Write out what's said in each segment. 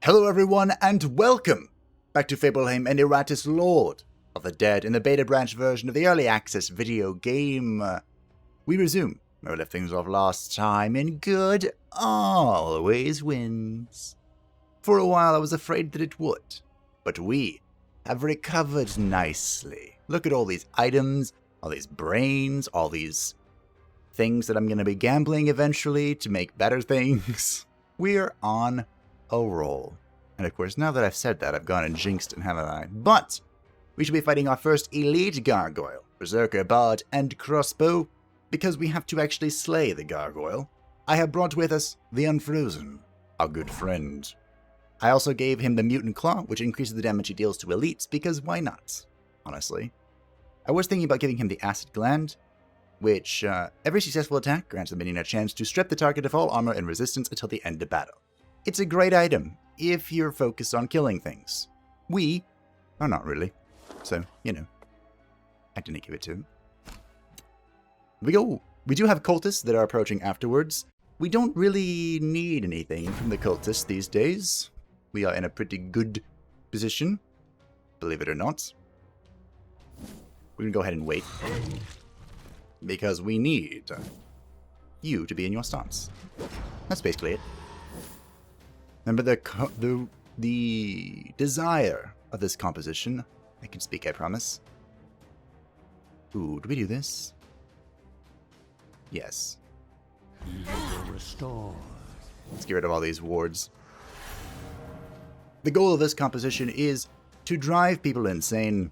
Hello everyone and welcome back to Fableheim and Iratus, Lord of the Dead, in the beta branch version of the early access video game. We resume where we left things off last time in good always wins. For a while I was afraid that it would, but we have recovered nicely. Look at all these items, all these brains, all these things that I'm going to be gambling eventually to make better things. We're on a roll. And of course, now that I've said that, I've gone and jinxed it, haven't I? But we should be fighting our first elite gargoyle, berserker, bard, and crossbow, because we have to actually slay the gargoyle. I have brought with us the Unfrozen, our good friend. I also gave him the mutant claw, which increases the damage he deals to elites, because why not? Honestly. I was thinking about giving him the acid gland, which every successful attack grants the minion a chance to strip the target of all armor and resistance until the end of battle. It's a great item if you're focused on killing things. We are not really. So, you know, I didn't give it to him. We do have cultists that are approaching afterwards. We don't really need anything from the cultists these days. We are in a pretty good position, believe it or not. We're going to go ahead and wait, because we need you to be in your stance. That's basically it. Remember the desire of this composition. I can speak, I promise. Ooh, do we do this? Yes. Let's get rid of all these wards. The goal of this composition is to drive people insane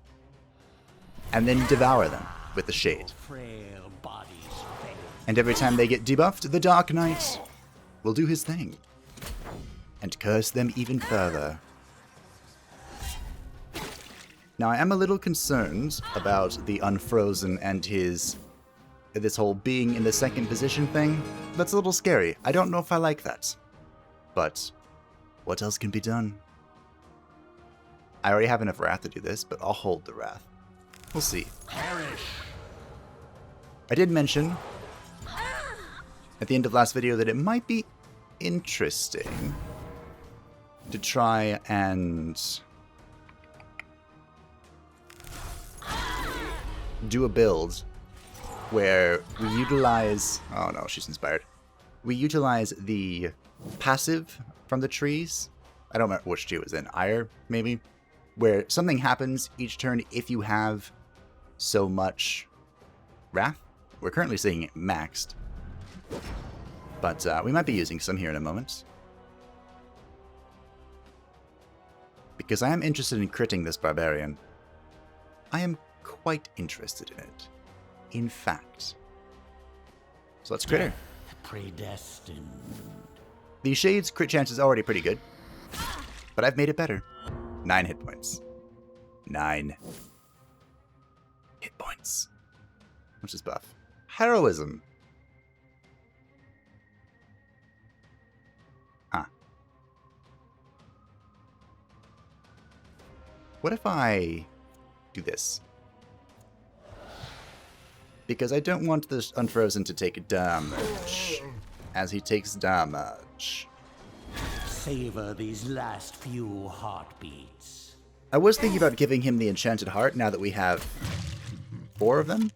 and then devour them with the shade. And every time they get debuffed, the Dark Knight will do his thing and curse them even further. Now, I am a little concerned about the Unfrozen and this whole being in the second position thing. That's a little scary. I don't know if I like that. But what else can be done? I already have enough wrath to do this, but I'll hold the wrath. We'll see. Perish. I did mention at the end of last video that it might be interesting to try and do a build where we utilize... Oh no, she's inspired. We utilize the passive from the trees. I don't remember which tree it was in. Ire, maybe? Where something happens each turn if you have so much wrath. We're currently seeing it maxed, but we might be using some here in a moment. Because I am interested in critting this barbarian. I am quite interested in it. In fact. So let's crit her. Predestined. The Shade's crit chance is already pretty good, but I've made it better. 9 hit points. 9 hit points. What's this buff? Heroism. Ah. What if I do this? Because I don't want this Unfrozen to take damage, as he takes damage. Savor these last few heartbeats. I was thinking about giving him the Enchanted Heart now that we have 4 of them.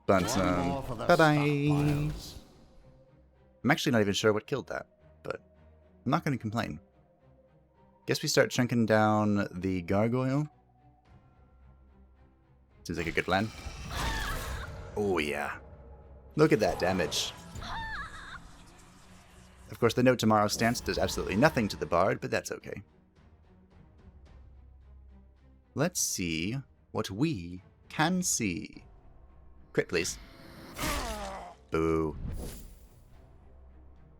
But, bye-bye. I'm actually not even sure what killed that, but I'm not going to complain. Guess we start chunking down the gargoyle. Seems like a good plan. Oh yeah. Look at that damage. Of course, the No Tomorrow stance does absolutely nothing to the bard, but that's okay. Let's see what we can see. Crit, please. Boo.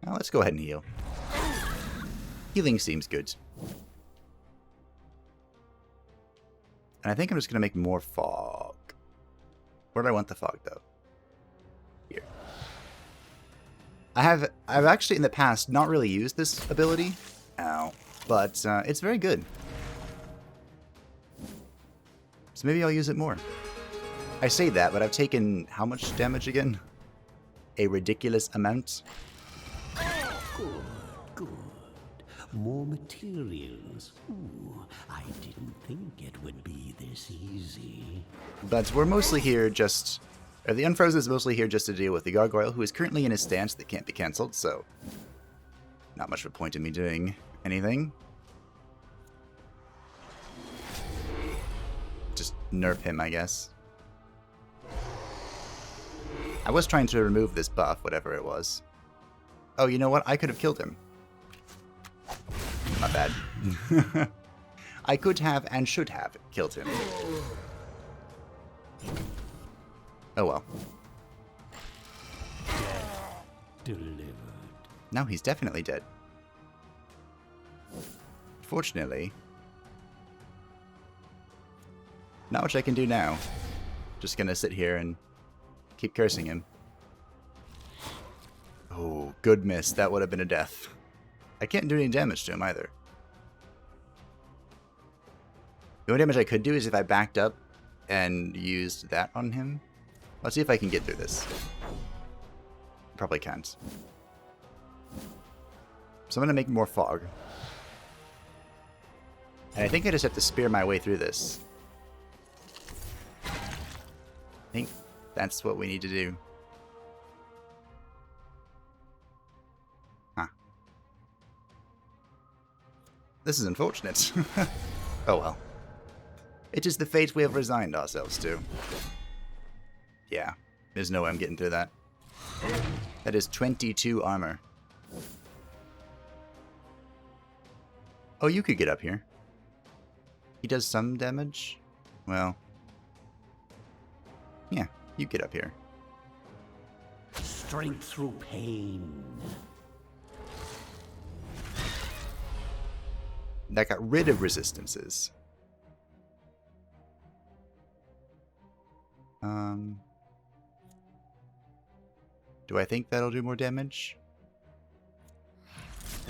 Now let's go ahead and heal. Healing seems good. And I think I'm just going to make more fog. Where do I want the fog, though? Here. I've actually in the past not really used this ability. Ow. But it's very good. So maybe I'll use it more. I say that, but I've taken how much damage again? A ridiculous amount. Good, good. More materials. Ooh, I didn't think it would be this easy. But we're mostly here just... the Unfrozen is mostly here just to deal with the Gargoyle, who is currently in his stance that can't be cancelled, so... not much of a point in me doing anything. Just nerf him, I guess. I was trying to remove this buff, whatever it was. Oh, you know what? I could have killed him. Not bad. I could have and should have killed him. Oh well. Delivered. Now he's definitely dead. Fortunately, not much I can do now. Just gonna sit here and keep cursing him. Oh, good miss. That would have been a death. I can't do any damage to him either. The only damage I could do is if I backed up and used that on him. Let's see if I can get through this. Probably can't. So I'm going to make more fog. And I think I just have to spear my way through this. I think that's what we need to do. Huh. This is unfortunate. Oh well. It is the fate we have resigned ourselves to. Yeah, there's no way I'm getting through that. That is 22 armor. Oh, you could get up here. He does some damage? Well... yeah, you get up here. Strength through pain. That got rid of resistances. Do I think that'll do more damage?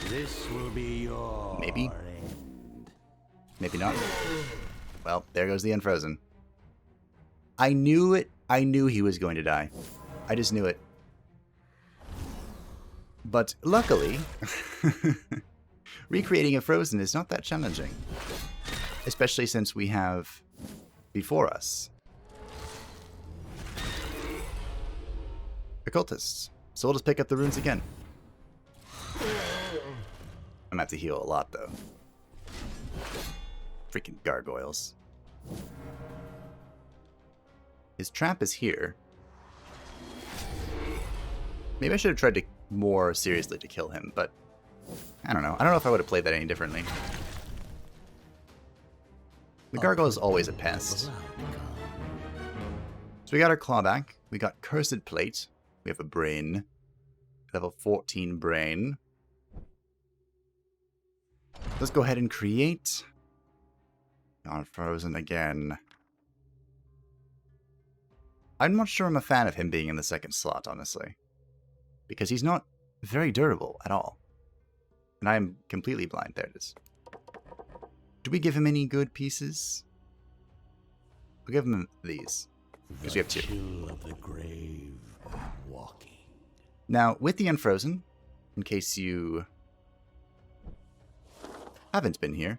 This will be your Maybe. end. Maybe not. Well, there goes the Unfrozen. I knew it. I knew he was going to die. I just knew it. But luckily, recreating a Frozen is not that challenging. Especially since we have before us occultists. So we'll just pick up the runes again. I'm gonna have to heal a lot though. Freaking gargoyles. His trap is here. Maybe I should have tried to more seriously to kill him, but I don't know. I don't know if I would have played that any differently. The gargoyle is always a pest. So we got our claw back. We got Cursed Plate. We have a brain. Level 14 brain. Let's go ahead and create. Unfrozen again. I'm not sure I'm a fan of him being in the second slot, honestly. Because he's not very durable at all. And I'm completely blind. There it is. Do we give him any good pieces? We'll give him these. Because we have two. Chill of the grave, walking. Now, with the Unfrozen, in case you haven't been here,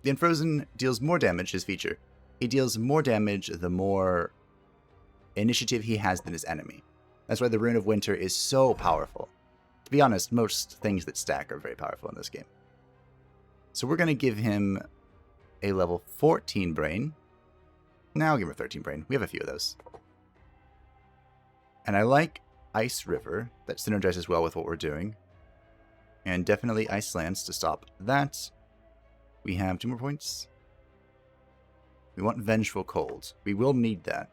the Unfrozen deals more damage, his feature. He deals more damage the more initiative he has than his enemy. That's why the Rune of Winter is so powerful. To be honest, most things that stack are very powerful in this game. So we're going to give him a level 14 brain. Now I'll give him a 13 brain. We have a few of those. And I like Ice River. That synergizes well with what we're doing. And definitely Ice Lance to stop that. We have 2 more points. We want Vengeful Cold. We will need that.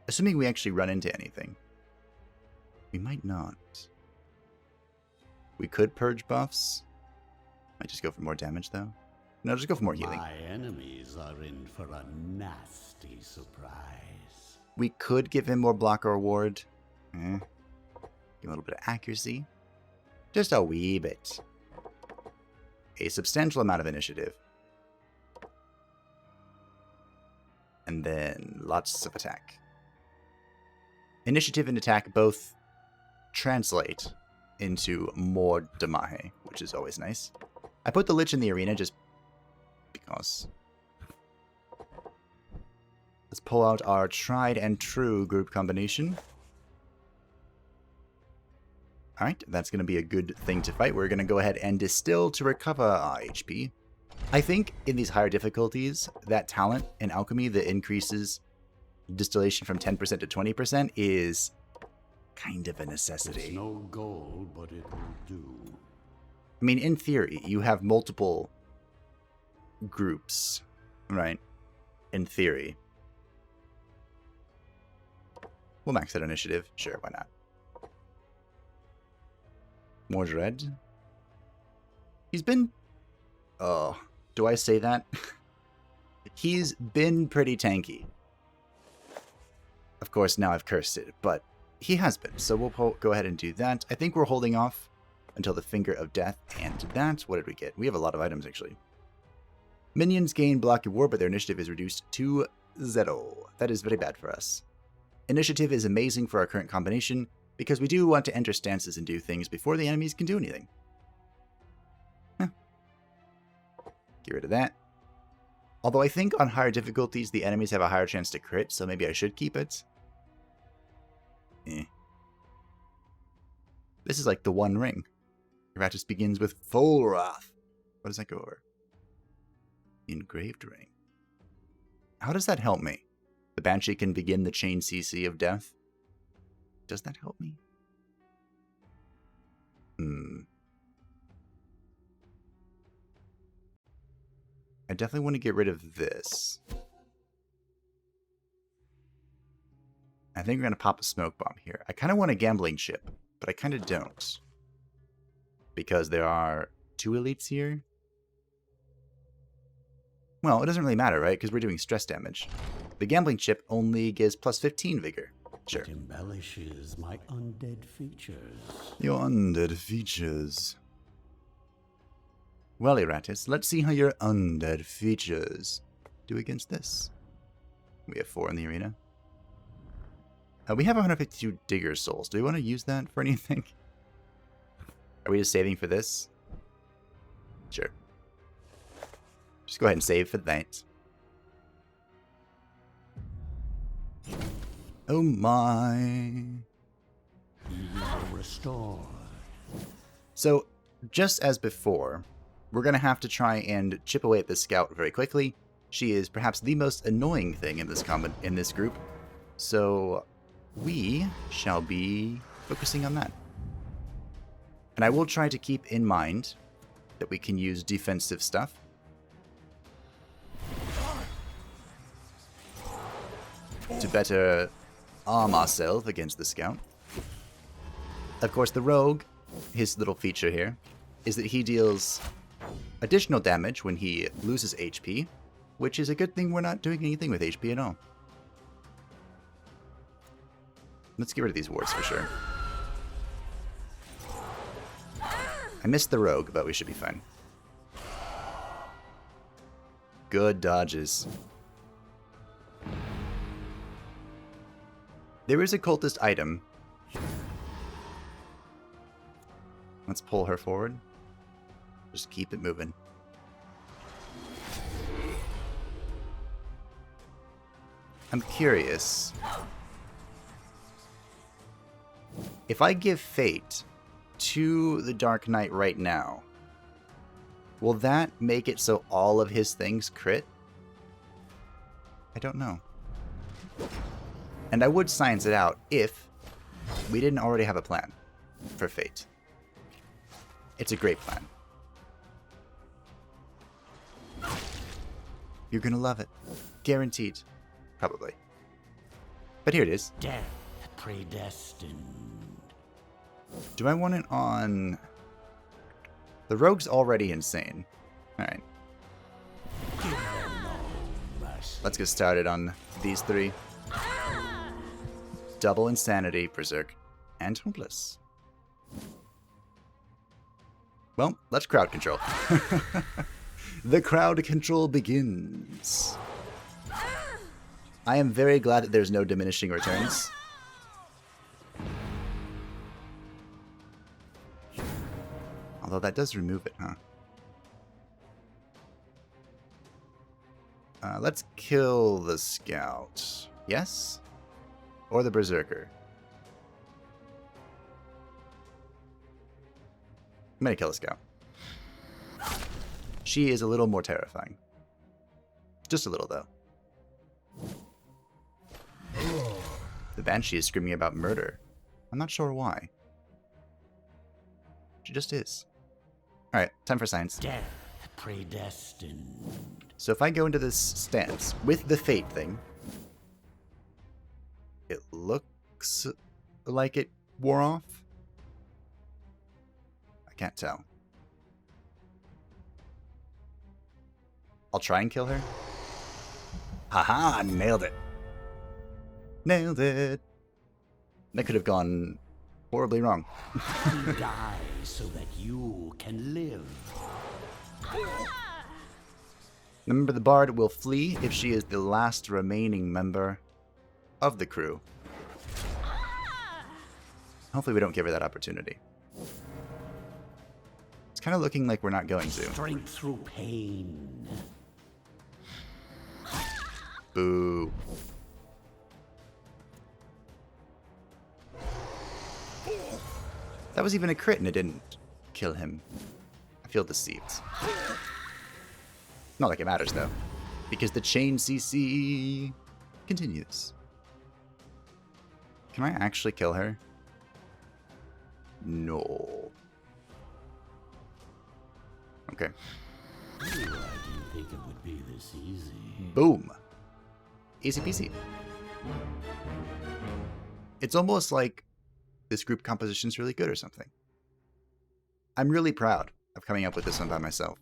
Assuming we actually run into anything. We might not. We could purge buffs. Might just go for more damage, though. No, just go for more healing. My enemies are in for a nasty surprise. We could give him more blocker ward. Give him a little bit of accuracy. Just a wee bit. A substantial amount of initiative. And then lots of attack. Initiative and attack both translate into more damage, which is always nice. I put the Lich in the arena just because. Let's pull out our tried and true group combination. Alright, that's going to be a good thing to fight. We're going to go ahead and distill to recover our HP. I think in these higher difficulties, that talent in alchemy that increases distillation from 10% to 20% is kind of a necessity. It's no gold, but it will do. I mean, in theory, you have multiple groups, right? In theory. We'll max out initiative. Sure, why not? More dread. He's been... Oh, do I say that? He's been pretty tanky. Of course, now I've cursed it, but he has been. So we'll go ahead and do that. I think we're holding off until the Finger of Death and that. What did we get? We have a lot of items, actually. Minions gain block of war, but their initiative is reduced to 0. That is very bad for us. Initiative is amazing for our current combination, because we do want to enter stances and do things before the enemies can do anything. Get rid of that. Although I think on higher difficulties, the enemies have a higher chance to crit, so maybe I should keep it. This is like the One Ring. Iratus begins with full wrath. What does that go over? Engraved ring. How does that help me? The Banshee can begin the chain CC of death. Does that help me? I definitely want to get rid of this. I think we're going to pop a smoke bomb here. I kind of want a gambling chip, but I kind of don't. Because there are 2 elites here. Well, it doesn't really matter, right? Because we're doing stress damage. The gambling chip only gives plus 15 vigor. Sure. It embellishes my undead features. Your undead features. Well, Iratus, let's see how your undead features do against this. We have 4 in the arena. We have 152 Digger Souls. Do we want to use that for anything? Are we just saving for this? Sure. Just go ahead and save for that. Oh my. Restore. So, just as before, we're going to have to try and chip away at this scout very quickly. She is perhaps the most annoying thing in this group. So, we shall be focusing on that. And I will try to keep in mind that we can use defensive stuff. To better arm ourselves against the scout. Of course, the rogue, his little feature here, is that he deals additional damage when he loses HP, which is a good thing we're not doing anything with HP at all. Let's get rid of these wards for sure. I missed the rogue, but we should be fine. Good dodges. There is a cultist item. Let's pull her forward. Just keep it moving. I'm curious. If I give Fate to the Dark Knight right now, will that make it so all of his things crit? I don't know. And I would science it out if we didn't already have a plan for Fate. It's a great plan. You're gonna love it. Guaranteed. Probably. But here it is. Death predestined. Do I want it on... The rogue's already insane. Alright. Let's get started on these 3. Double Insanity, Berserk, and Hopeless. Well, let's crowd control. The crowd control begins. I am very glad that there's no diminishing returns. Although that does remove it, huh? Let's kill the scout. Yes? Or the berserker. I'm gonna kill the scout. She is a little more terrifying. Just a little, though. The Banshee is screaming about murder. I'm not sure why. She just is. Alright, time for science. Death predestined. So if I go into this stance with the fate thing, it looks like it wore off. I can't tell. I'll try and kill her. Haha, nailed it. Nailed it. That could have gone horribly wrong. He dies so that you can live. Remember, the bard will flee if she is the last remaining member of the crew. Hopefully we don't give her that opportunity. It's kind of looking like we're not going to. Strength through pain. Boo. That was even a crit and it didn't kill him. I feel deceived. Not like it matters though, because the chain CC continues. Can I actually kill her? No. Okay. Ooh, I didn't think it would be this easy. Boom. Easy peasy. It's almost like this group composition's really good or something. I'm really proud of coming up with this one by myself.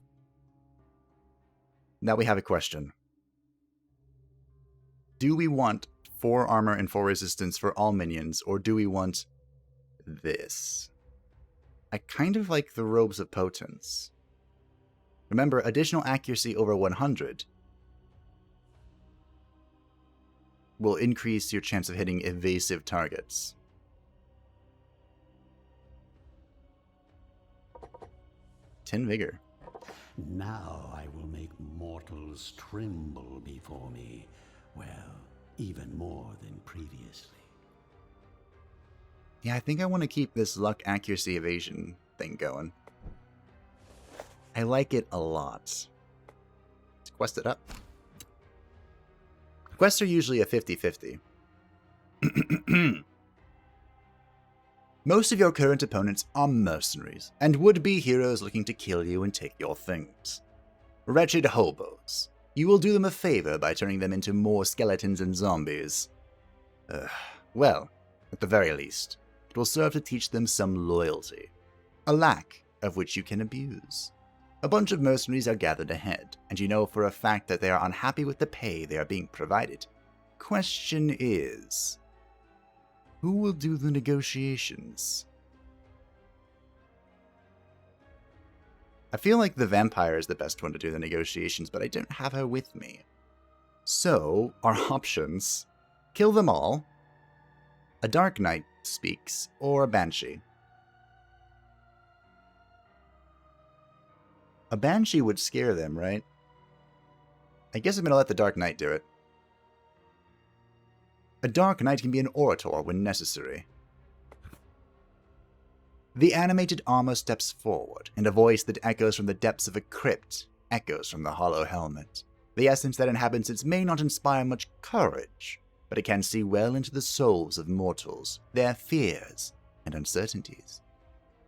Now we have a question. Do we want 4 armor and 4 resistance for all minions, or do we want this? I kind of like the Robes of Potence. Remember, additional accuracy over 100 will increase your chance of hitting evasive targets. Ten vigor. Now I will make mortals tremble before me. Well, even more than previously. Yeah, I think I want to keep this luck, accuracy, evasion thing going. I like it a lot. Let's quest it up. Quests are usually a 50-50. Most of your current opponents are mercenaries, and would-be heroes looking to kill you and take your things. Wretched hobos. You will do them a favor by turning them into more skeletons and zombies. Well, at the very least, it will serve to teach them some loyalty, a lack of which you can abuse. A bunch of mercenaries are gathered ahead, and you know for a fact that they are unhappy with the pay they are being provided. Question is, who will do the negotiations? I feel like the vampire is the best one to do the negotiations, but I don't have her with me. So, our options: kill them all, a Dark Knight speaks, or a Banshee. A Banshee would scare them, right? I guess I'm going to let the Dark Knight do it. A Dark Knight can be an orator when necessary. The animated armor steps forward, and a voice that echoes from the depths of a crypt echoes from the hollow helmet. The essence that inhabits it may not inspire much courage, but it can see well into the souls of mortals, their fears and uncertainties.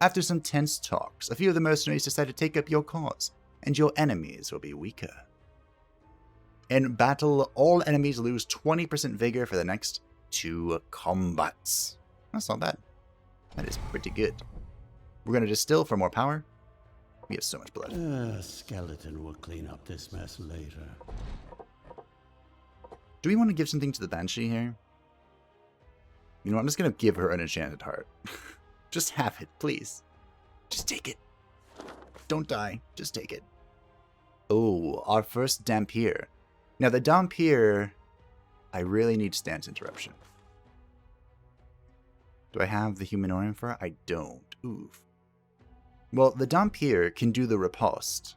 After some tense talks, a few of the mercenaries decide to take up your cause, and your enemies will be weaker. In battle, all enemies lose 20% vigor for the next 2 combats. That's not bad. That is pretty good. We're going to distill for more power. We have so much blood. A skeleton will clean up this mess later. Do we want to give something to the Banshee here? You know, I'm just going to give her an enchanted heart. Just have it, please. Just take it. Don't die. Just take it. Oh, our first Dampier. Now, the Dampier, I really need stance interruption. Do I have the Humanorum for it? I don't. Oof. Well, the Dampier can do the riposte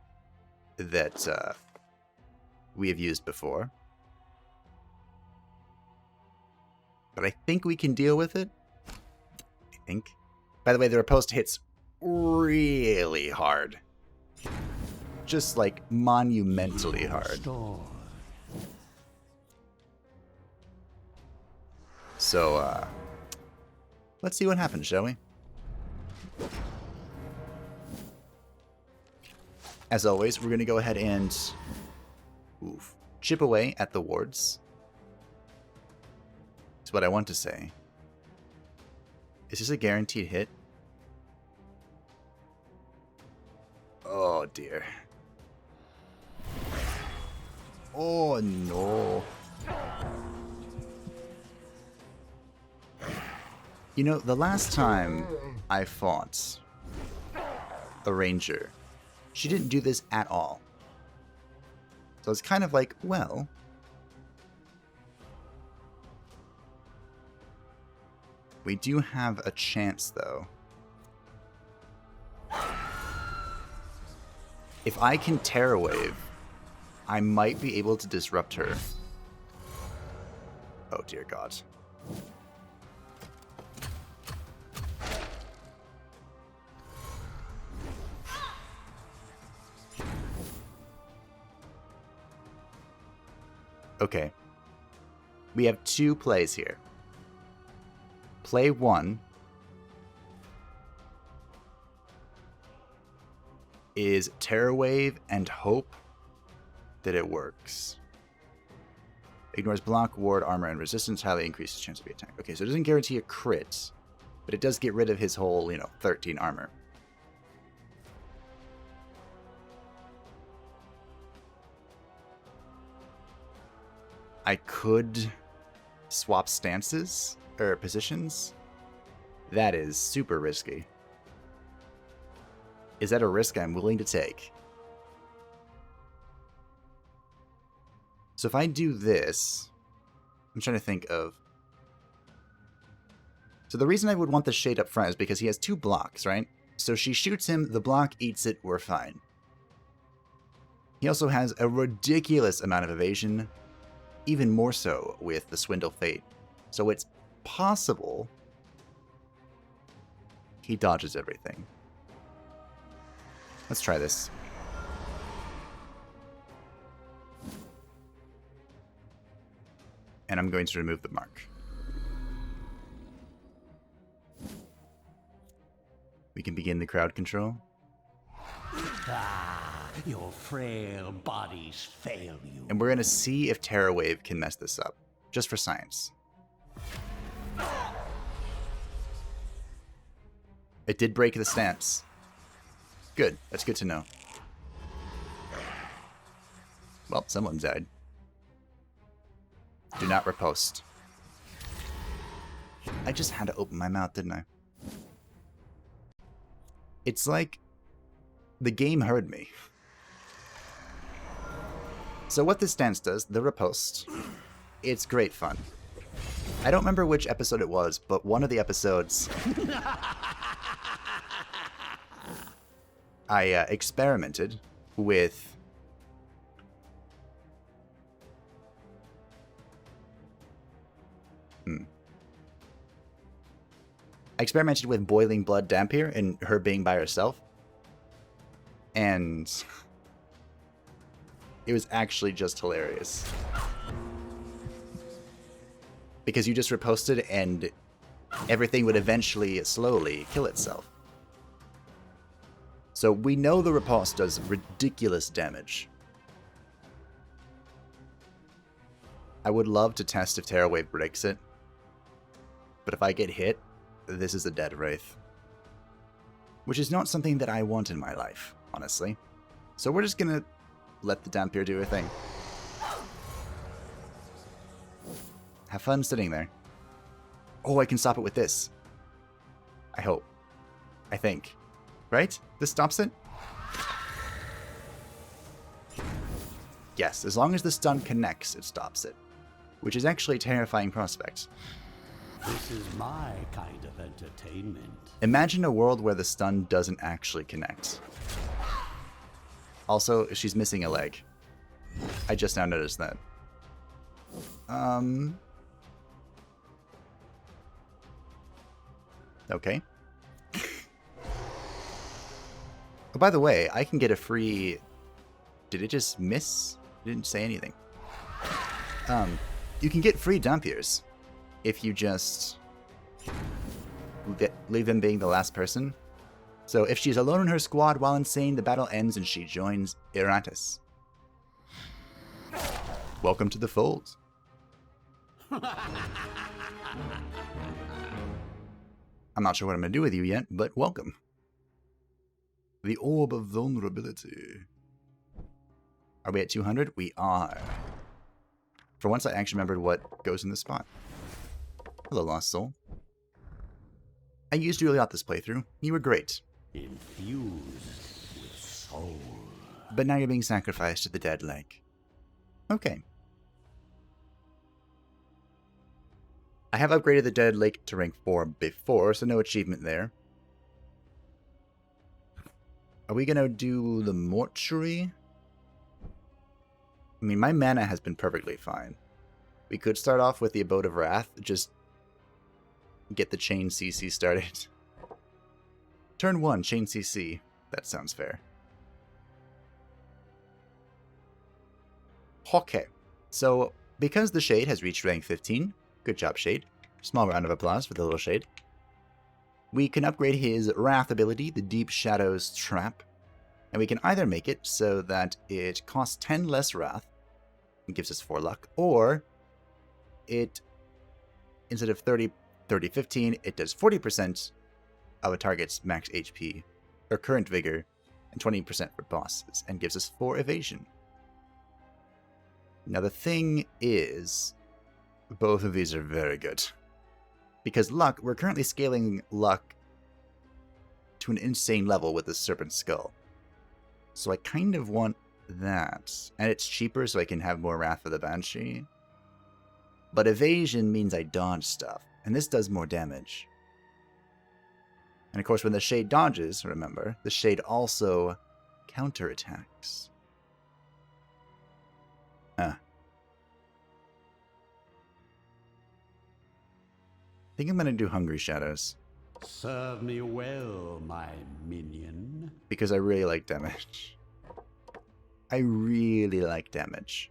that we have used before. But I think we can deal with it. I think. By the way, the riposte hits really hard. Just like monumentally hard. So, let's see what happens, shall we? As always, we're going to go ahead and chip away at the wards. That's what I want to say. Is this a guaranteed hit? Oh, dear. Oh, no. You know, the last time I fought a ranger, she didn't do this at all. So it's kind of like, well... we do have a chance, though. If I can Terra Wave, I might be able to disrupt her. Oh, dear God. Okay. We have two plays here. Play 1 is Terra Wave and hope that it works. Ignores block, ward, armor, and resistance, highly increases chance of the attack. Okay, so it doesn't guarantee a crit, but it does get rid of his whole, 13 armor. I could swap stances, or positions. That is super risky. Is that a risk I'm willing to take? So if I do this, I'm trying to think of... So the reason I would want the shade up front is because he has 2 blocks, right? So she shoots him, the block eats it, we're fine. He also has a ridiculous amount of evasion, even more so with the Swindle Fate. So it's possible he dodges everything. Let's try this. And I'm going to remove the mark. We can begin the crowd control. Your frail bodies fail you. And we're going to see if Terra Wave can mess this up. Just for science. It did break the stance. Good. That's good to know. Well, someone died. Do not riposte. I just had to open my mouth, didn't I? It's like the game heard me. So what this stance does, the riposte, it's great fun. I don't remember which episode it was, but one of the episodes I experimented with Boiling Blood Dampier and her being by herself. And it was actually just hilarious. Because you just riposted and everything would eventually slowly kill itself. So we know the riposte does ridiculous damage. I would love to test if Terra Wave breaks it. But if I get hit, this is a dead Wraith. Which is not something that I want in my life, honestly. So we're just gonna let the Dampier do her thing. Have fun sitting there. Oh, I can stop it with this. I hope. I think. Right? This stops it? Yes, as long as the stun connects, it stops it. Which is actually a terrifying prospect. This is my kind of entertainment. Imagine a world where the stun doesn't actually connect. Also, she's missing a leg. I just now noticed that. Okay. Oh, by the way, I can get a free... Did it just miss? It didn't say anything. You can get free Dumpiers if you just leave them being the last person. So if she's alone in her squad while insane, the battle ends and she joins Iratus. Welcome to the fold. I'm not sure what I'm going to do with you yet, but welcome. The Orb of Vulnerability. Are we at 200? We are. For once, I actually remembered what goes in this spot. Hello, Lost Soul. I used you really out this playthrough. You were great. Infused with soul. But now you're being sacrificed to the dead leg. Okay. I have upgraded the Dead Lake to rank 4 before, so no achievement there. Are we gonna do the Mortuary? I mean, my mana has been perfectly fine. We could start off with the Abode of Wrath, just get the Chain CC started. Turn 1, Chain CC. That sounds fair. Okay, so because the Shade has reached rank 15, good job, Shade. Small round of applause for the little Shade. We can upgrade his Wrath ability, the Deep Shadows Trap, and we can either make it so that it costs 10 less Wrath and gives us 4 luck, or it, instead of 15, it does 40% of a target's max HP, or current vigor, and 20% for bosses, and gives us 4 evasion. Now the thing is, both of these are very good. Because luck, we're currently scaling luck to an insane level with the Serpent Skull. So I kind of want that. And it's cheaper so I can have more Wrath of the Banshee. But evasion means I dodge stuff, and this does more damage. And of course when the Shade dodges, remember, the Shade also counterattacks. I think I'm gonna do Hungry Shadows. Serve me well, my minion. Because I really like damage. I really like damage.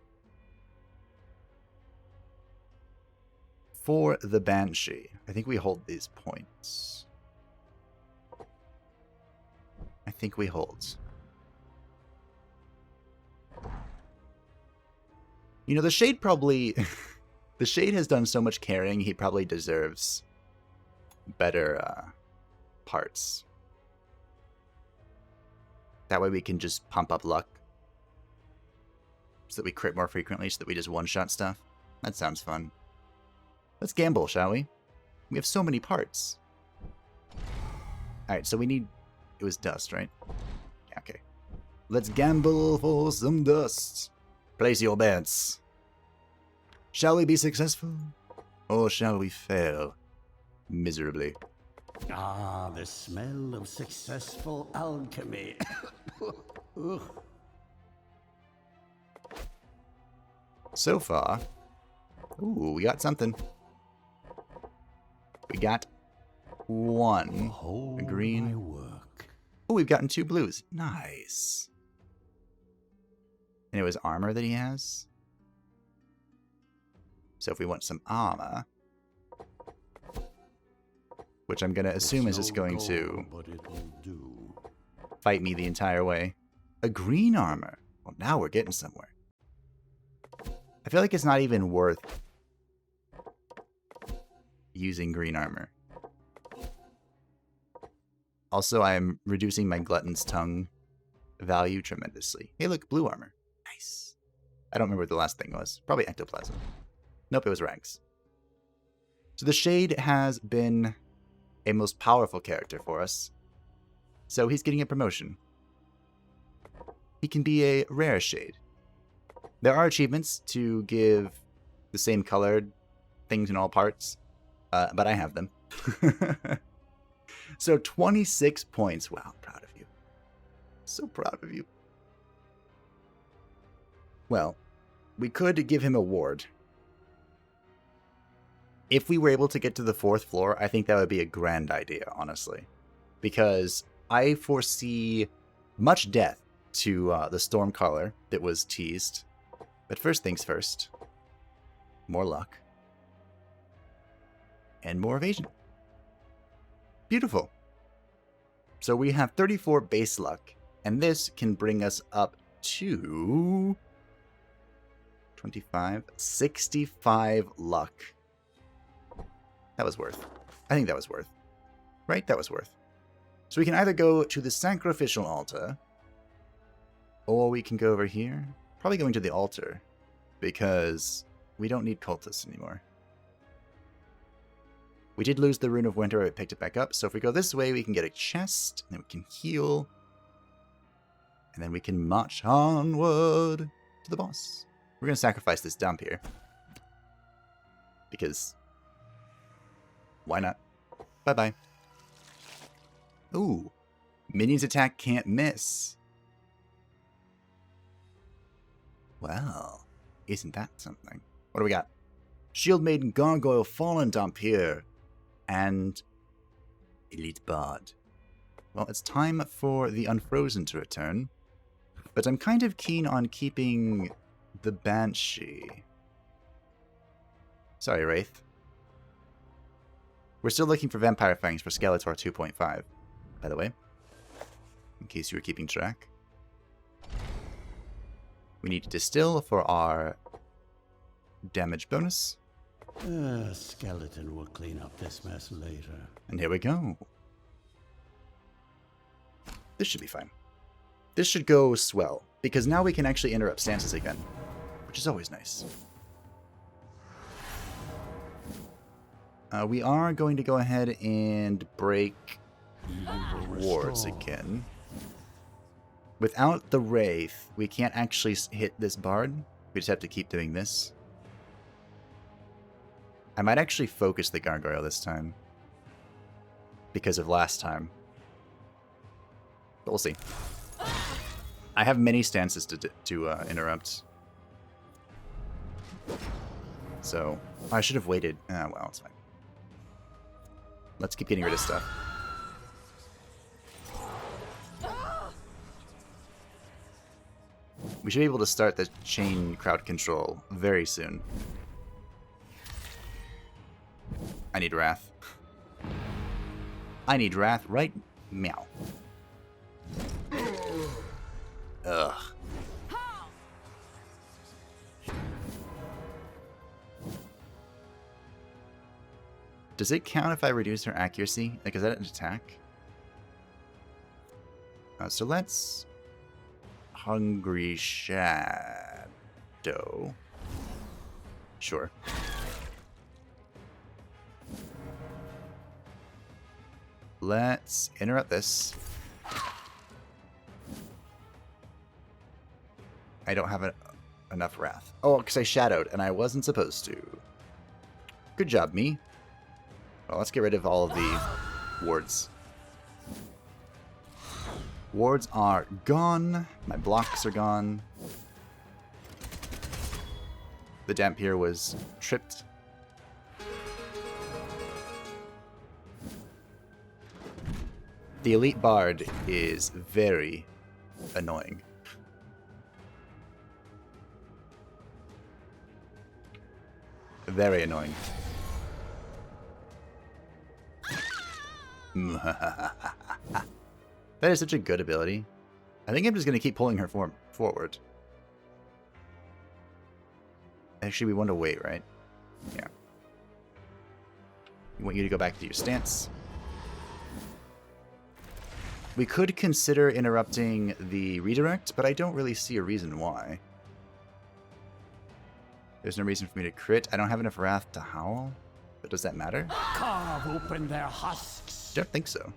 For the Banshee, I think we hold these points. I think we hold. You know, the Shade probably... the Shade has done so much carrying, he probably deserves better parts. That way we can just pump up luck. So that we crit more frequently, so that we just one-shot stuff. That sounds fun. Let's gamble, shall we? We have so many parts. Alright, so we need... It was dust, right? Yeah, okay. Let's gamble for some dust. Place your bets. Shall we be successful? Or shall we fail miserably? Ah, the smell of successful alchemy. So far... Ooh, we got something. We got 1 Behold green. my work. Oh, we've gotten 2 blues. Nice. And it was armor that he has. So if we want some armor, which I'm going to assume is just going to but it will do. fight me the entire way. A green armor. Well, now we're getting somewhere. I feel like it's not even worth using green armor. Also, I'm reducing my Glutton's Tongue value tremendously. Hey, look, blue armor. Nice. I don't remember what the last thing was. Probably ectoplasm. Nope, it was rags. So the Shade has been a most powerful character for us. So he's getting a promotion. He can be a rare Shade. There are achievements to give the same colored things in all parts. but I have them. So 26 points. Wow, proud of you. So proud of you. Well, we could give him a ward. If we were able to get to the 4th floor, I think that would be a grand idea, honestly. Because I foresee much death to the Stormcaller that was teased. But first things first. More luck. And more evasion. Beautiful. So we have 34 base luck. And this can bring us up to 25, 65 luck. That was worth. I think that was worth. Right? That was worth. So we can either go to the sacrificial altar, or we can go over here. Probably going to the altar, because we don't need cultists anymore. We did lose the Rune of Winter, but picked it back up. So if we go this way, we can get a chest, and then we can heal. And then we can march onward to the boss. We're going to sacrifice this dump here. Because why not? Bye-bye. Ooh. Minions attack can't miss. Well, isn't that something? What do we got? Shield Maiden Gargoyle Fallen dump here. And Elite Bard. Well, it's time for the Unfrozen to return. But I'm kind of keen on keeping the Banshee. Sorry, Wraith. We're still looking for Vampire Fangs for Skeletor 2.5, by the way. In case you were keeping track. We need to distill for our damage bonus. Skeleton will clean up this mess later. And here we go. This should be fine. This should go swell, because now we can actually interrupt stances again, which is always nice. We are going to go ahead and break wards again. Without the Wraith, we can't actually hit this Bard. We just have to keep doing this. I might actually focus the Gargoyle this time, because of last time. But we'll see. I have many stances to interrupt. So, I should have waited. Well, it's fine. Let's keep getting rid of stuff. We should be able to start the chain crowd control very soon. I need Wrath. I need Wrath right meow. Ugh. Does it count if I reduce her accuracy? Like, is that an attack? So let's... Hungry Shadow. Sure. Let's interrupt this. I don't have enough Wrath. Oh, because I shadowed, and I wasn't supposed to. Good job, me. Well, let's get rid of all of the wards. Wards are gone. My blocks are gone. The damp here was tripped. The Elite Bard is very annoying. Very annoying. That is such a good ability. I think I'm just going to keep pulling her forward. Actually, we want to wait, right? Yeah. We want you to go back to your stance. We could consider interrupting the redirect, but I don't really see a reason why. There's no reason for me to crit. I don't have enough Wrath to howl. But does that matter? Carve open their husks. Don't think so.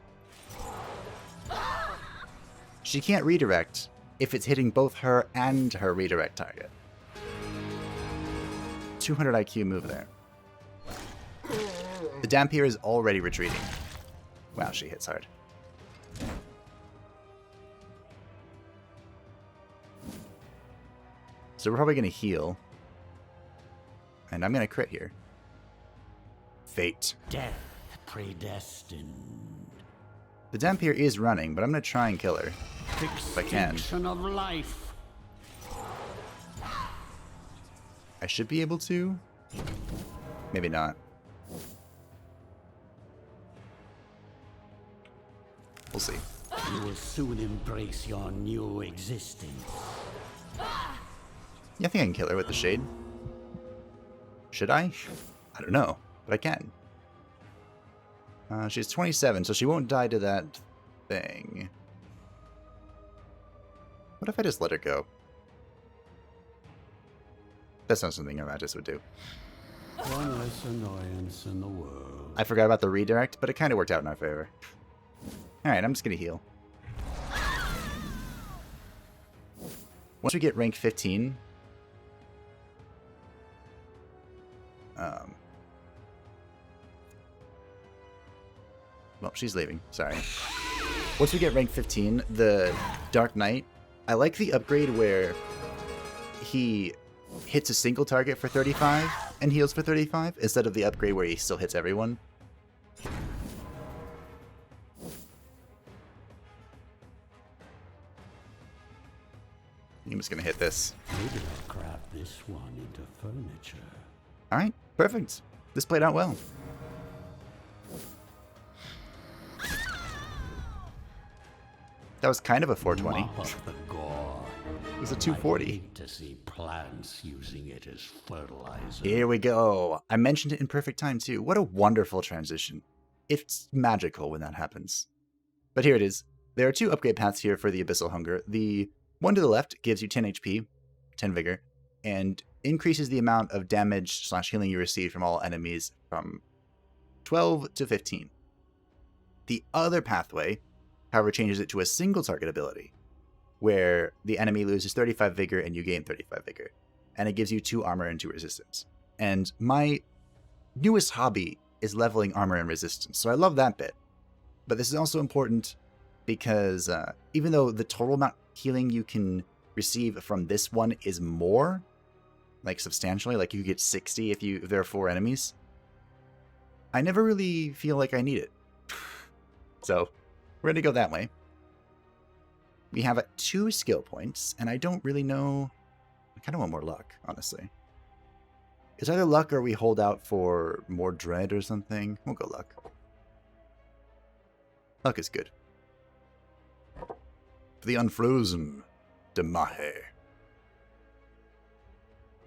She can't redirect if it's hitting both her and her redirect target. 200 IQ move there. The Dampier is already retreating. Wow, she hits hard. So we're probably going to heal. And I'm going to crit here. Fate. Death predestined. The Dampier is running, but I'm going to try and kill her. If I can. Extinction of life. I should be able to. Maybe not. We'll see. You will soon embrace your new existence. Yeah, I think I can kill her with the Shade. Should I? I don't know, but I can. She's 27, so she won't die to that thing. What if I just let her go? That's not something Iratus would do. One less annoyance in the world. I forgot about the redirect, but it kind of worked out in our favor. Alright, I'm just going to heal. Once we get rank 15... well, she's leaving. Sorry. Once we get rank 15, the Dark Knight... I like the upgrade where he hits a single target for 35 and heals for 35, instead of the upgrade where he still hits everyone. I'm just gonna hit this. Maybe I'll craft this one into furniture. Alright, perfect. This played out well. That was kind of a 420. Mop up the gore. It was a 240. I hate to see plants using it as fertilizer. Here we go. I mentioned it in perfect time too. What a wonderful transition. It's magical when that happens. But here it is. There are two upgrade paths here for the Abyssal Hunger. The one to the left gives you 10 HP, 10 Vigor, and increases the amount of damage / healing you receive from all enemies from 12 to 15. The other pathway, however, changes it to a single target ability, where the enemy loses 35 Vigor and you gain 35 Vigor. And it gives you 2 armor and 2 resistance. And my newest hobby is leveling armor and resistance, so I love that bit. But this is also important because even though the total amount of healing you can receive from this one is more, like substantially, like you get 60 if there are 4 enemies, I never really feel like I need it. So we're going to go that way. We have 2 skill points, and I don't really know. I kind of want more luck, honestly. It's either luck or we hold out for more dread or something. We'll go luck. Luck is good. For the Unfrozen Demahe.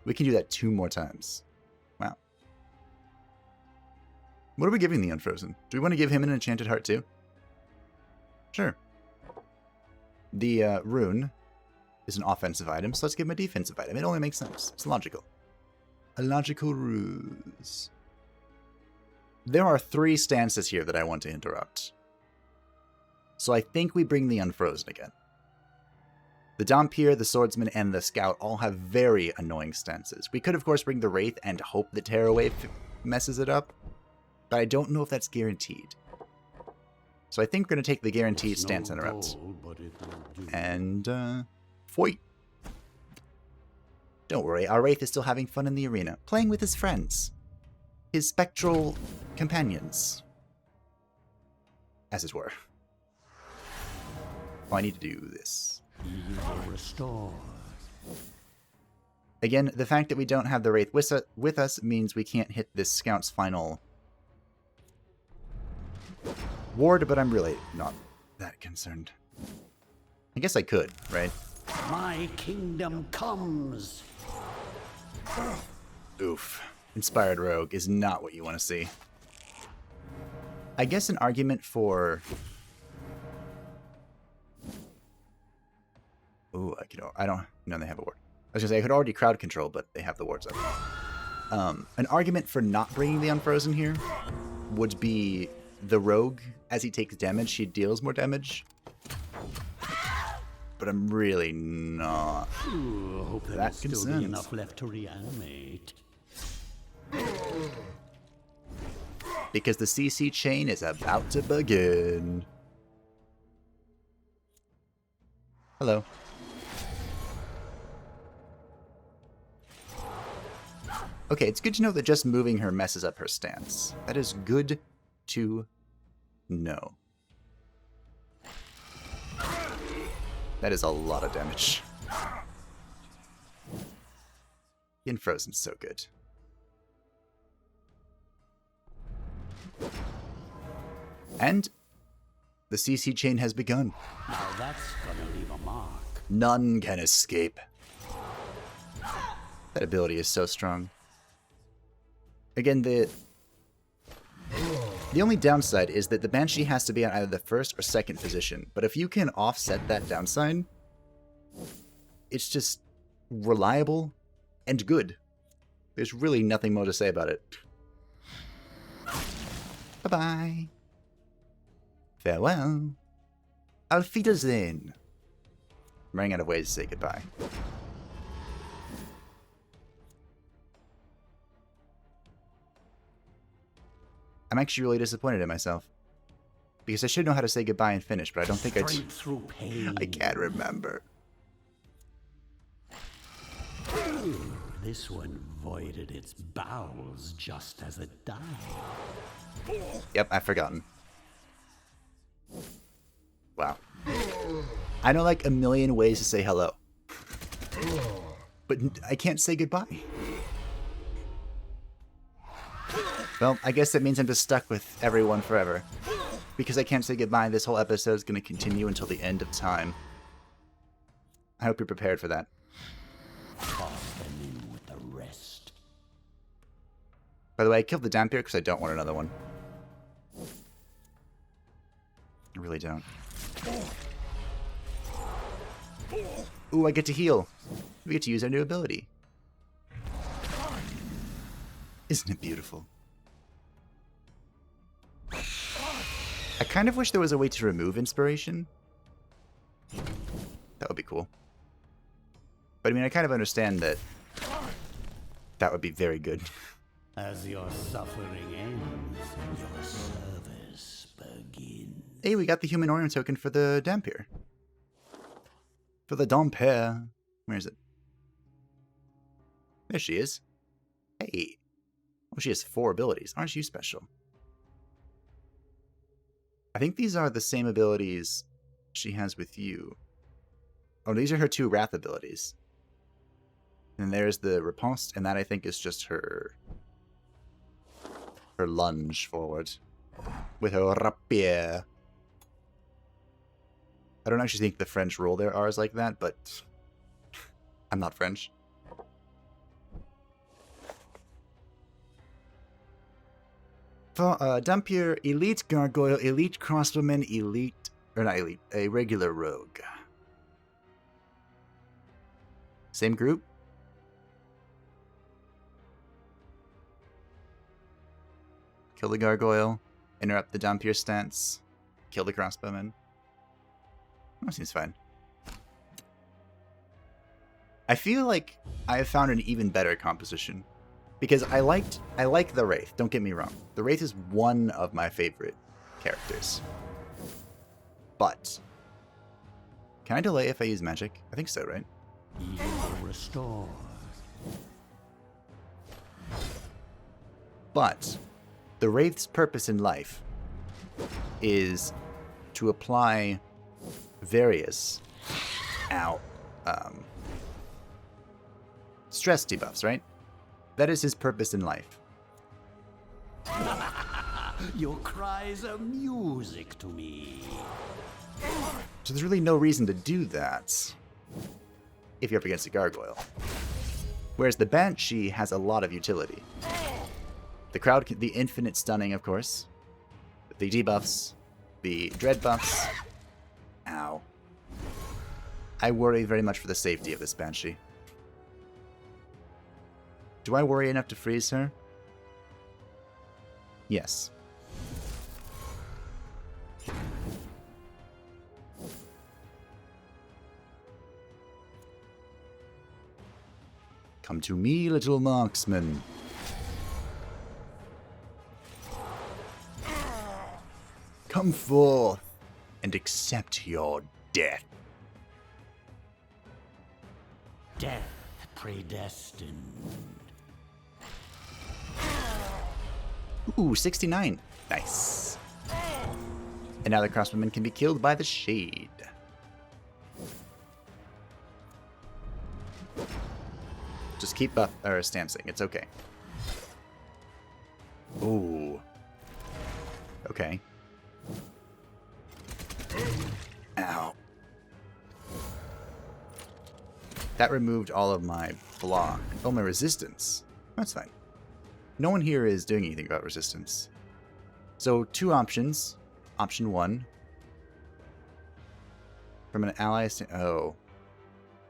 We can do that 2 more times. Wow. What are we giving the Unfrozen? Do we want to give him an Enchanted Heart too? Sure. The rune is an offensive item, so let's give him a defensive item. It only makes sense. It's logical. A logical ruse. There are 3 stances here that I want to interrupt. So I think we bring the Unfrozen again. The Dampier, the Swordsman, and the Scout all have very annoying stances. We could, of course, bring the Wraith and hope the Tearaway messes it up, but I don't know if that's guaranteed. So I think we're going to take the guaranteed stance interrupt. And, foit. Don't worry, our Wraith is still having fun in the arena, playing with his friends. His spectral companions. As it were. Oh, I need to do this. Again, the fact that we don't have the Wraith with us means we can't hit this Scout's final ward, but I'm really not that concerned. I guess I could, right? My kingdom comes. Oof. Inspired Rogue is not what you want to see. I guess an argument for... Ooh, I don't know they have a ward. I was going to say I could already crowd control, but they have the wards up. An argument for not bringing the Unfrozen here would be the Rogue, as he takes damage, he deals more damage. But I'm really not Hope that still concerned. be enough left to reanimate. because the CC chain is about to begin. Hello. Okay, it's good to know that just moving her messes up her stance. That is good to know. That is a lot of damage. In Frozen's so good. And the CC chain has begun. Now that's gonna leave a mark. None can escape. That ability is so strong. Again, the only downside is that the Banshee has to be on either the first or second position. But if you can offset that downside, it's just reliable and good. There's really nothing more to say about it. Bye-bye. Farewell. Auf Wiedersehen. I'm running out of ways to say goodbye. I'm actually really disappointed in myself. Because I should know how to say goodbye and finish, but I don't think Straight through pain. I can't remember. This one voided its bowels just as it died. Yep, I've forgotten. Wow. I know like a million ways to say hello. But I can't say goodbye. Well, I guess that means I'm just stuck with everyone forever. Because I can't say goodbye, this whole episode is going to continue until the end of time. I hope you're prepared for that. Toss them in with the rest. By the way, I killed the Dampier because I don't want another one. I really don't. Ooh, I get to heal. We get to use our new ability. Isn't it beautiful? I kind of wish there was a way to remove inspiration. That would be cool. But I mean, I kind of understand that that would be very good. As your suffering ends, your service begins. Hey, we got the Humanorum token for the Dampier. For the Dampier. Where is it? There she is. Hey. Oh, she has 4 abilities. Aren't you special? I think these are the same abilities she has with you. Oh, these are her 2 Wrath abilities. And there's the Riposte, and that I think is just her lunge forward. With her rapier. I don't actually think the French roll their R's like that, but I'm not French. For Dampier, Elite Gargoyle, Elite Crossbowman, Elite... Or not Elite, a regular Rogue. Same group? Kill the Gargoyle, interrupt the Dampier stance, kill the Crossbowman. That seems fine. I feel like I have found an even better composition. Because I like the Wraith, don't get me wrong. The Wraith is one of my favorite characters. But can I delay if I use magic? I think so, right? Restore. But the Wraith's purpose in life is to apply various stress debuffs, right? That is his purpose in life. Your cries are music to me. So there's really no reason to do that if you're up against a Gargoyle. Whereas the Banshee has a lot of utility. The infinite stunning, of course. The debuffs. The dread buffs. Ow. I worry very much for the safety of this Banshee. Do I worry enough to freeze her? Yes. Come to me, little marksman. Come forth and accept your death. Death predestined. Ooh, 69. Nice. And now the crossbowman can be killed by the shade. Just keep buff or stancing. It's okay. Ooh. Okay. Ow. That removed all of my block. Oh, my resistance. That's fine. No one here is doing anything about resistance. So, two options. Option 1. From an ally... Oh.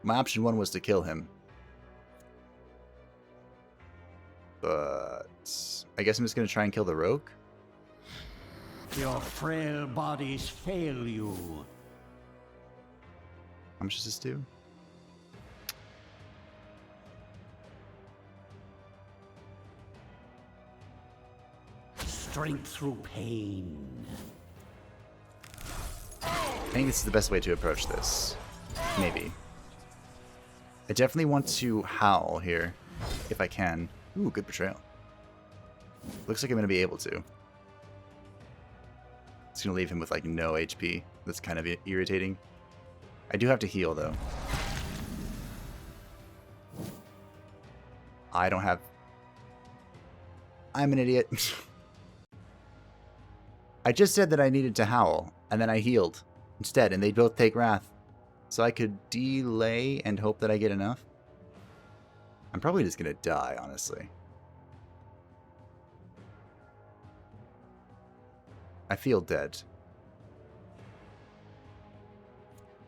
My option 1 was to kill him. But... I guess I'm just going to try and kill the rogue? Your frail bodies fail you. How much does this do? Strength through pain. I think this is the best way to approach this. Maybe. I definitely want to howl here, if I can. Ooh, good betrayal. Looks like I'm going to be able to. It's going to leave him with, like, no HP. That's kind of irritating. I do have to heal, though. I don't have... I'm an idiot. I just said that I needed to howl, and then I healed instead, and they both take wrath. So I could delay and hope that I get enough. I'm probably just going to die, honestly. I feel dead.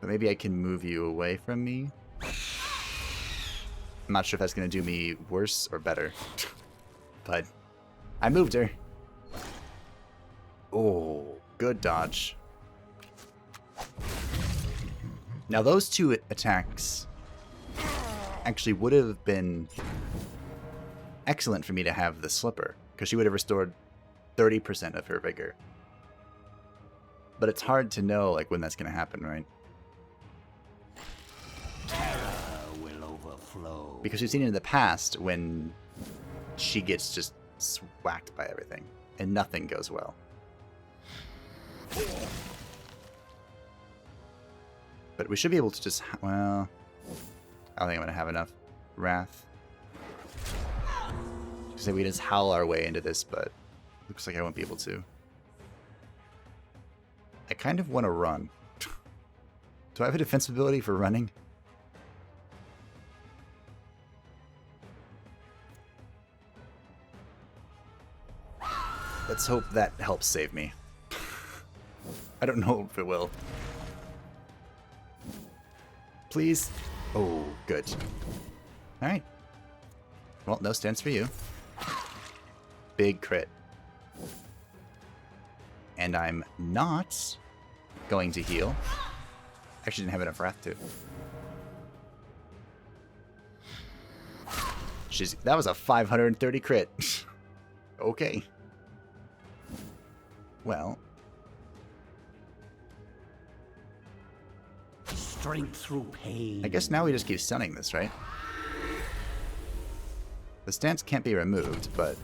But maybe I can move you away from me. I'm not sure if that's going to do me worse or better. But I moved her. Oh, good dodge. Now those two attacks actually would have been excellent for me to have the slipper, because she would have restored 30% of her vigor. But it's hard to know, like, when that's going to happen, right? Terror will overflow. Because we've seen it in the past when she gets just whacked by everything and nothing goes well. But we should be able to just... Well... I don't think I'm going to have enough wrath. So we just howl our way into this, but... Looks like I won't be able to. I kind of want to run. Do I have a defensive ability for running? Let's hope that helps save me. I don't know if it will. Please? Oh, good. Alright. Well, no stance for you. Big crit. And I'm not going to heal. Actually didn't have enough wrath to. That was a 530 crit. Okay. Well. Strength through pain. I guess now we just keep stunning this, right? The stance can't be removed, but...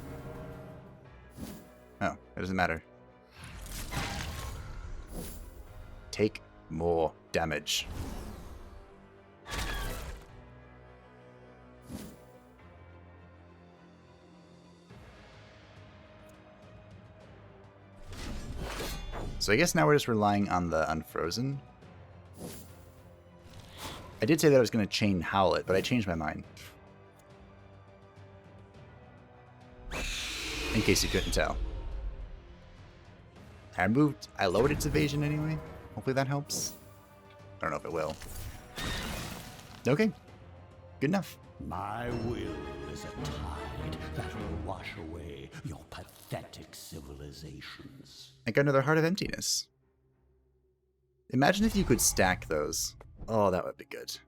Oh, it doesn't matter. Take more damage. So I guess now we're just relying on the Unfrozen. I did say that I was going to chain Howl it, but I changed my mind. In case you couldn't tell. I lowered its evasion anyway. Hopefully that helps. I don't know if it will. Okay. Good enough. My will is a tide that will wash away your pathetic civilizations. I got another Heart of Emptiness. Imagine if you could stack those. Oh, that would be good.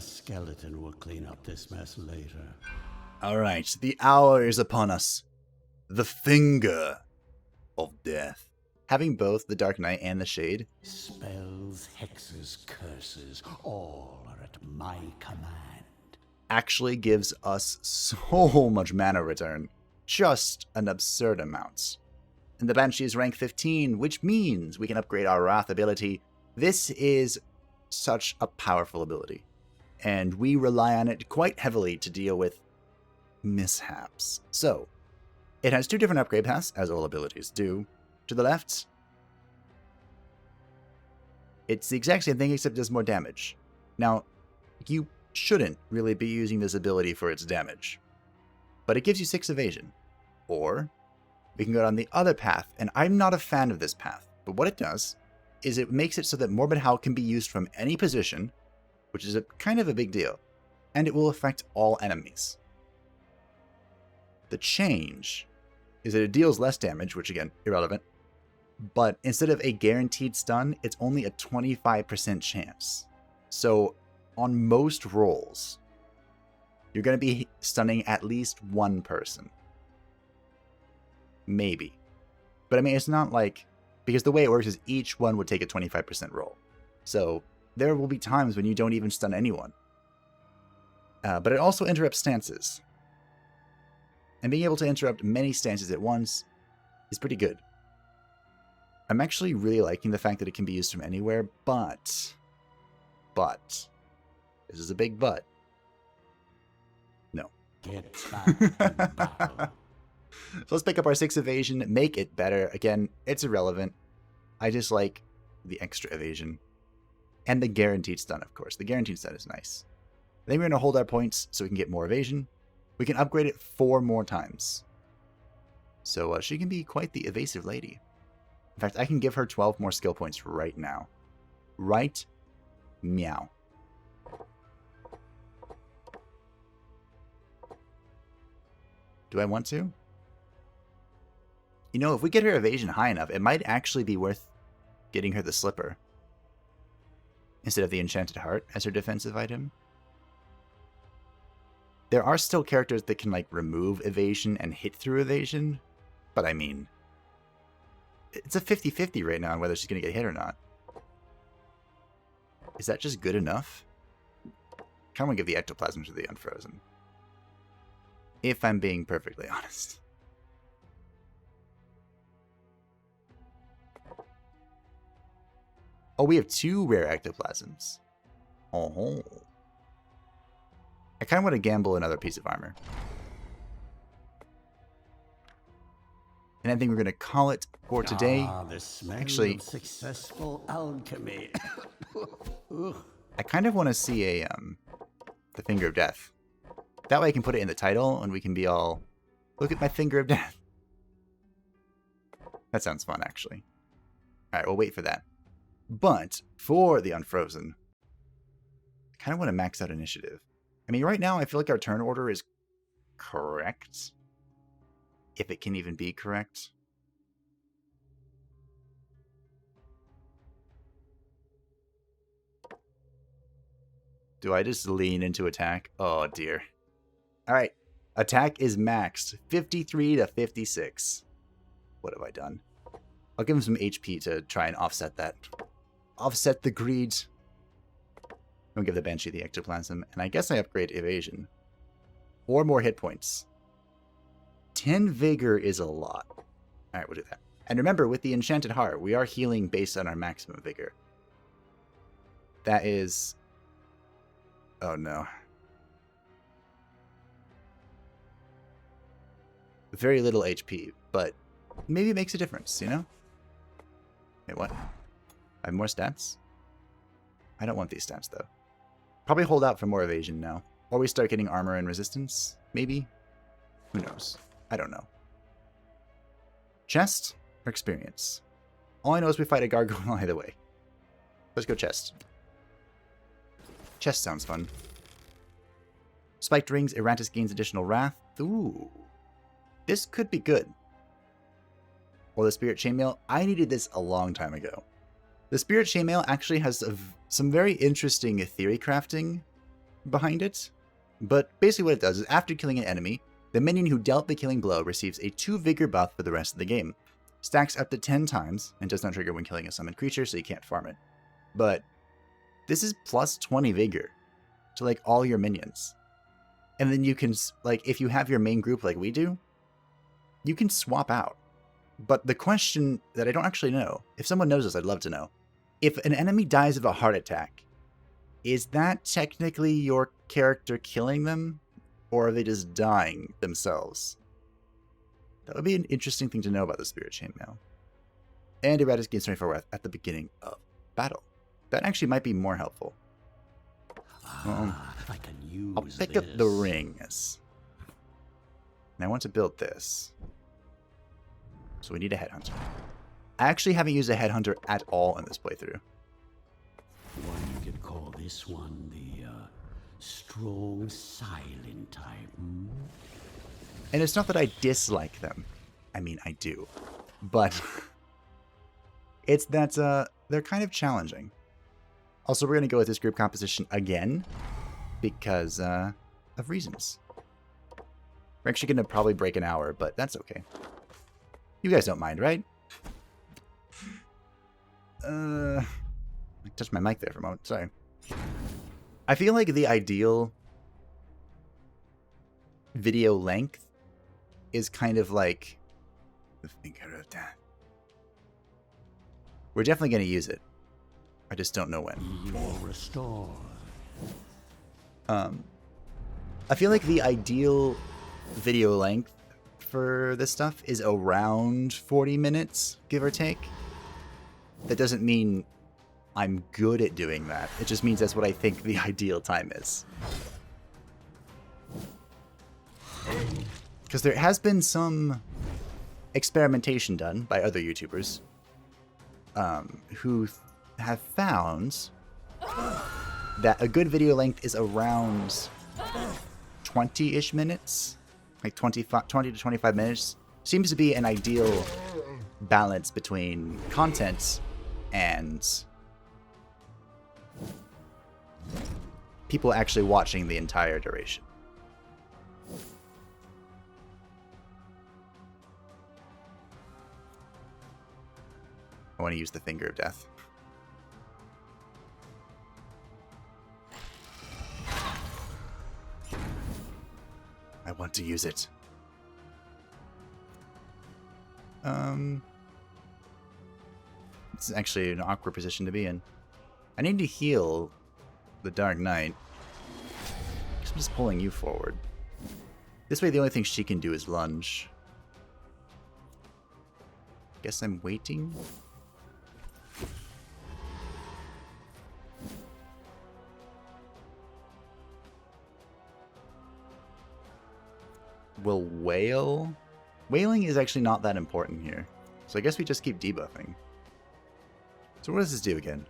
Skeleton will clean up this mess later. Alright, the hour is upon us. The finger of death. Having both the Dark Knight and the Shade Spells, hexes, curses, all are at my command. actually gives us so much mana return. Just an absurd amount. And the Banshee is rank 15, which means we can upgrade our Wrath ability. This is such a powerful ability, and we rely on it quite heavily to deal with mishaps. So, it has two different upgrade paths, as all abilities do. To the left, it's the exact same thing except it does more damage. Now, you shouldn't really be using this ability for its damage, but it gives you 6 evasion. Or, we can go down the other path, and I'm not a fan of this path, but what it does is it makes it so that Morbid Howl can be used from any position, which is kind of a big deal, and it will affect all enemies. The change is that it deals less damage, which again, irrelevant, but instead of a guaranteed stun, it's only a 25% chance. So on most rolls, you're going to be stunning at least one person. Maybe. But I mean, it's not like, because the way it works is each one would take a 25% roll. So there will be times when you don't even stun anyone. But it also interrupts stances. And being able to interrupt many stances at once is pretty good. I'm actually really liking the fact that it can be used from anywhere, but, this is a big but. No. Get back in battle. So let's pick up our 6 evasion, make it better. Again, it's irrelevant. I just like the extra evasion. And the guaranteed stun, of course. The guaranteed stun is nice. Then we're going to hold our points so we can get more evasion. We can upgrade it 4 more times. So she can be quite the evasive lady. In fact, I can give her 12 more skill points right now. Right meow. Do I want to? You know, if we get her evasion high enough, it might actually be worth getting her the slipper instead of the enchanted heart as her defensive item. There are still characters that can, like, remove evasion and hit through evasion, but I mean, it's a 50-50 right now on whether she's going to get hit or not. Is that just good enough? I kind of want to give the ectoplasm to the Unfrozen, if I'm being perfectly honest. Oh, we have 2 rare ectoplasms. Oh. I kind of want to gamble another piece of armor. And I think we're going to call it for today. The smell Actually, of successful alchemy. I kind of want to see the Finger of Death. That way I can put it in the title and we can be all, look at my Finger of Death. That sounds fun, actually. Alright, we'll wait for that. But for the Unfrozen, I kind of want to max out initiative. I mean, right now I feel like our turn order is correct. If it can even be correct. Do I just lean into attack? Oh dear. Alright. Attack is maxed. 53 to 56. What have I done? I'll give him some HP to try and offset that. Offset the greed. I'll give the Banshee the ectoplasm. And I guess I upgrade evasion. 4 more hit points. 10 vigor is a lot. Alright, we'll do that. And remember, with the Enchanted Heart, we are healing based on our maximum vigor. That is... oh no. Very little HP, but maybe it makes a difference, you know? Wait, what? I have more stats? I don't want these stats, though. Probably hold out for more evasion now. Or we start getting armor and resistance, maybe? Who knows? I don't know. Chest or experience? All I know is we fight a gargoyle either way. Let's go chest. Chest sounds fun. Spiked rings, Iratus gains additional wrath. Ooh. This could be good. Or the Spirit Chainmail. I needed this a long time ago. The Spirit Chainmail actually has some very interesting theory crafting behind it. But basically what it does is after killing an enemy, the minion who dealt the killing blow receives a 2 vigor buff for the rest of the game. stacks up to 10 times and does not trigger when killing a summoned creature, so you can't farm it. But this is plus 20 vigor to like all your minions. And then you can, like, if you have your main group like we do, you can swap out. But the question that I don't actually know, if someone knows this, I'd love to know. If an enemy dies of a heart attack, is that technically your character killing them? Or are they just dying themselves? That would be an interesting thing to know about the Spirit Chainmail. And Iratus gains 24 worth at the beginning of battle. That actually might be more helpful. I can use I'll pick up the rings. And I want to build this. So we need a headhunter. I actually haven't used a headhunter at all in this playthrough. One could call this one the strong silent type. And it's not that I dislike them. I mean, I do. But it's that they're kind of challenging. Also, we're going to go with this group composition again because of reasons. We're actually going to probably break an hour, but that's okay. You guys don't mind, right? I touched my mic there for a moment. Sorry. I feel like the ideal video length is kind of like the finger of death. We're definitely going to use it. I just don't know when. You're restored. I feel like the ideal video length for this stuff is around 40 minutes, give or take. That doesn't mean I'm good at doing that. It just means that's what I think the ideal time is. Because there has been some experimentation done by other YouTubers who have found that a good video length is around 20-ish minutes. Like 20 to 25 minutes. Seems to be an ideal balance between content and people actually watching the entire duration. I want to use the Finger of Death. I want to use it. It's actually an awkward position to be in. I need to heal the Dark Knight. I'm just pulling you forward. This way the only thing she can do is lunge. Guess I'm waiting. Will wail? Wailing is actually not that important here. So I guess we just keep debuffing. So what does this do again?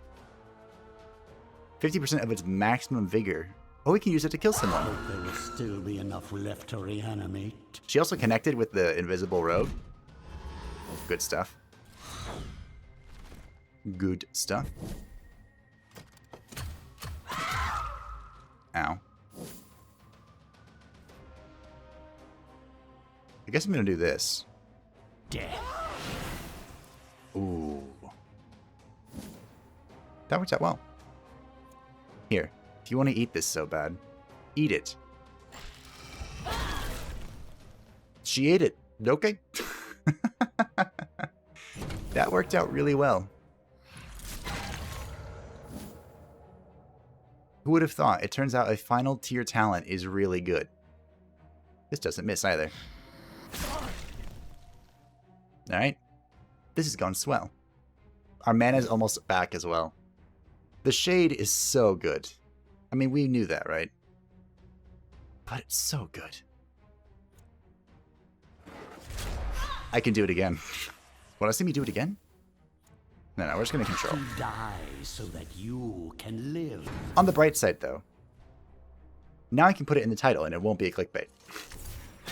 50% of its maximum vigor. Oh, we can use it to kill someone. There will still be enough left to reanimate. She also connected with the invisible rogue. Good stuff. Good stuff. Ow. I guess I'm gonna do this. Death. Ooh. That worked out well. Here, if you want to eat this so bad, eat it. She ate it. Okay. That worked out really well. Who would have thought? It turns out a final tier talent is really good. This doesn't miss either. Alright. This has gone swell. Our mana is almost back as well. The shade is so good. I mean, we knew that, right? But it's so good. I can do it again. Want to see me do it again? No, we're just going to control. He dies so that you can live. On the bright side, though, now I can put it in the title and it won't be a clickbait.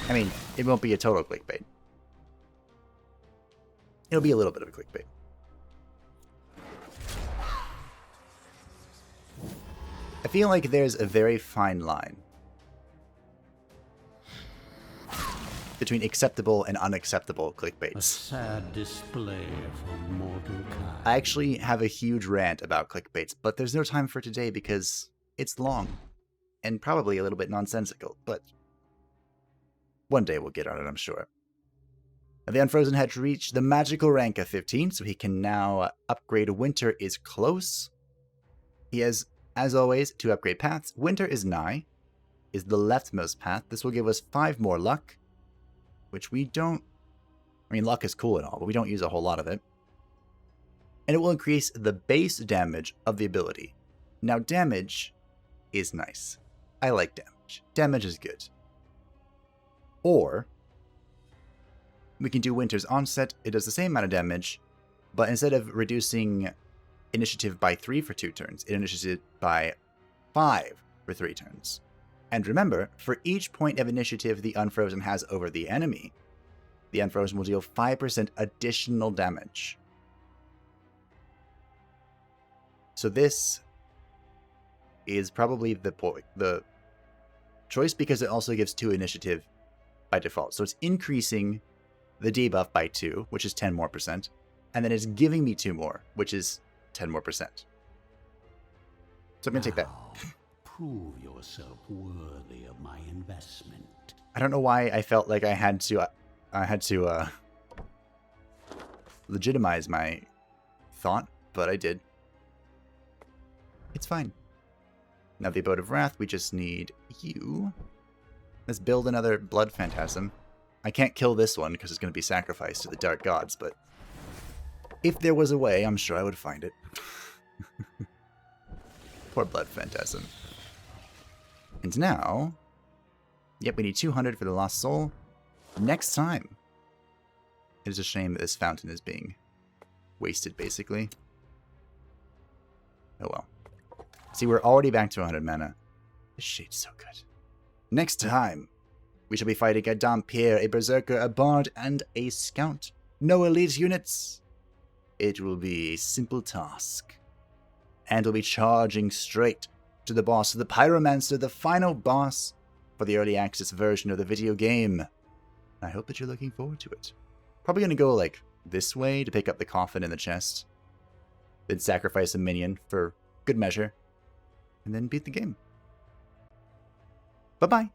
I mean, it won't be a total clickbait. It'll be a little bit of a clickbait. I feel like there's a very fine line between acceptable and unacceptable A clickbaits. sad display for mortal kind. I actually have a huge rant about clickbaits, but there's no time for today because it's long and probably a little bit nonsensical, but one day we'll get on it, I'm sure. Now, the Unfrozen had reached the magical rank of 15, so he can now upgrade Winter is Close. He has, as always, 2 upgrade paths. Winter is Nigh, is the leftmost path. This will give us 5 more luck, which we don't... I mean, luck is cool and all, but we don't use a whole lot of it. And it will increase the base damage of the ability. Now, damage is nice. I like damage. Damage is good. Or, we can do Winter's Onset. It does the same amount of damage, but instead of reducing initiative by 3 for 2 turns, it initiative by 5 for 3 turns. And remember, for each point of initiative the Unfrozen has over the enemy, the Unfrozen will deal 5% additional damage. So this is probably the choice because it also gives 2 initiative by default. So it's increasing the debuff by 2, which is 10 more %, and then it's giving me 2 more, which is 10 more %. So I'm going to take that. Prove yourself worthy of my investment. I don't know why I felt like I had to legitimize my thought, but I did. It's fine. Now the Abode of Wrath, we just need you. Let's build another Blood Phantasm. I can't kill this one because it's going to be sacrificed to the Dark Gods, but if there was a way, I'm sure I would find it. Poor Blood Phantasm. And now, yep, we need 200 for the Lost Soul. Next time. It is a shame that this fountain is being wasted, basically. Oh well. See, we're already back to 100 mana. This shade's so good. Next time, we shall be fighting a Dampierre, a Berserker, a Bard, and a Scout. No elite units. It will be a simple task. And we'll be charging straight to the boss, the Pyromancer, the final boss for the early access version of the video game. I hope that you're looking forward to it. Probably going to go like this way to pick up the coffin in the chest. Then sacrifice a minion for good measure. And then beat the game. Bye-bye.